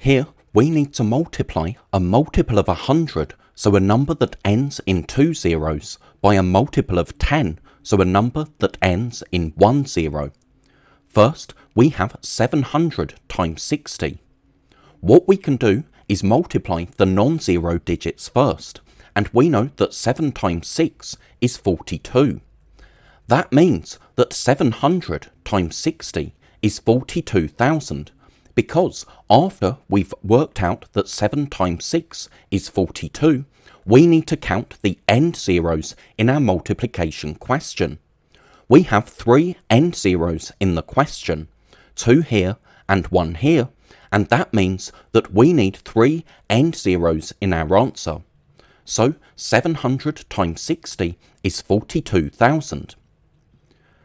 Here, we need to multiply a multiple of 100, so a number that ends in 2 zeros, by a multiple of 10, so a number that ends in 1 zero. First, we have 700 times 60. What we can do is multiply the non-zero digits first, and we know that 7 times 6 is 42. That means that 700 times 60 is 42,000, because after we've worked out that 7 times 6 is 42, we need to count the end zeros in our multiplication question. We have 3 end zeros in the question, 2 here and 1 here, and that means that we need 3 end zeros in our answer. So 700 times 60 is 42,000.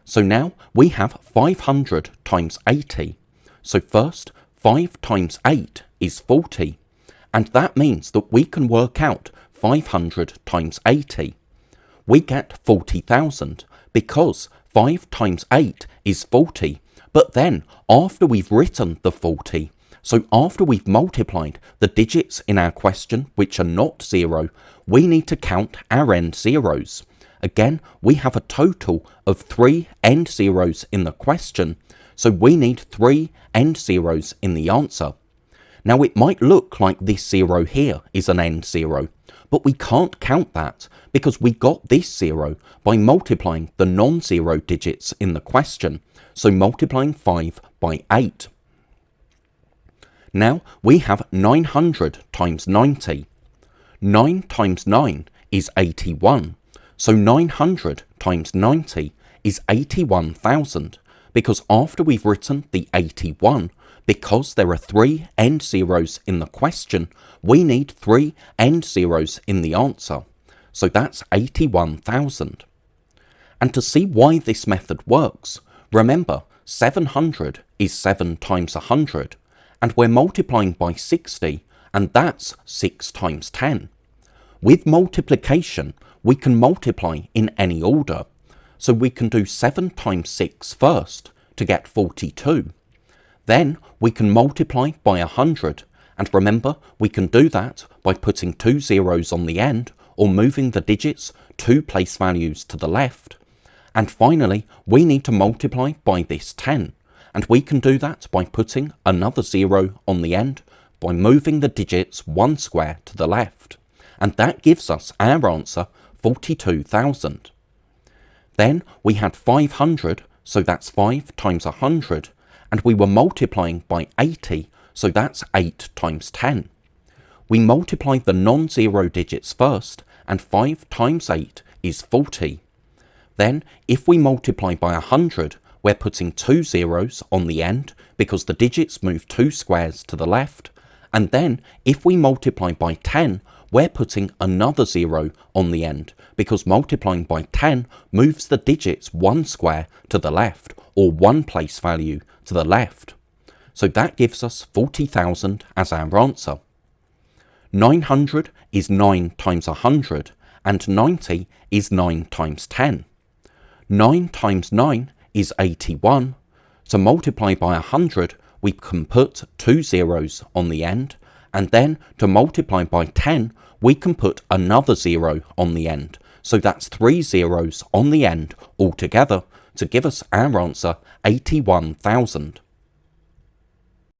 So now we have 500 times 80. So first, 5 times 8 is 40, and that means that we can work out 500 times 80. We get 40,000 because 5 times 8 is 40, but then after we've written the 40, so after we've multiplied the digits in our question which are not 0, we need to count our end zeros. Again, we have a total of 3 end zeros in the question, so we need 3 end zeros in the answer. Now it might look like this 0 here is an end zero, but we can't count that because we got this 0 by multiplying the non-zero digits in the question, so multiplying 5 by 8. Now we have 900 times 90. 9 times 9 is 81, so 900 times 90 is 81,000, because after we've written the 81, because there are 3 end zeros in the question, we need 3 end zeros in the answer. So that's 81,000. And to see why this method works, remember 700 is 7 times 100, and we're multiplying by 60, and that's 6 times 10. With multiplication, we can multiply in any order. So we can do 7 times 6 first to get 42. Then we can multiply by 100, and remember we can do that by putting 2 zeros on the end or moving the digits 2 place values to the left. And finally we need to multiply by this 10, and we can do that by putting another 0 on the end by moving the digits 1 square to the left. And that gives us our answer, 42,000. Then we had 500, so that's 5 times 100, and we were multiplying by 80, so that's 8 times 10. We multiplied the non-zero digits first, and 5 times 8 is 40. Then, if we multiply by 100, we're putting 2 zeros on the end, because the digits move 2 squares to the left, and then, if we multiply by 10, we're putting another 0 on the end, because multiplying by 10 moves the digits 1 square to the left, or 1 place value to the left. So that gives us 40,000 as our answer. 900 is 9 times 100, and 90 is 9 times 10. 9 times 9 is 81, so multiply by 100, we can put 2 zeros on the end, and then to multiply by 10, we can put another 0 on the end. So that's 3 zeros on the end altogether to give us our answer, 81,000.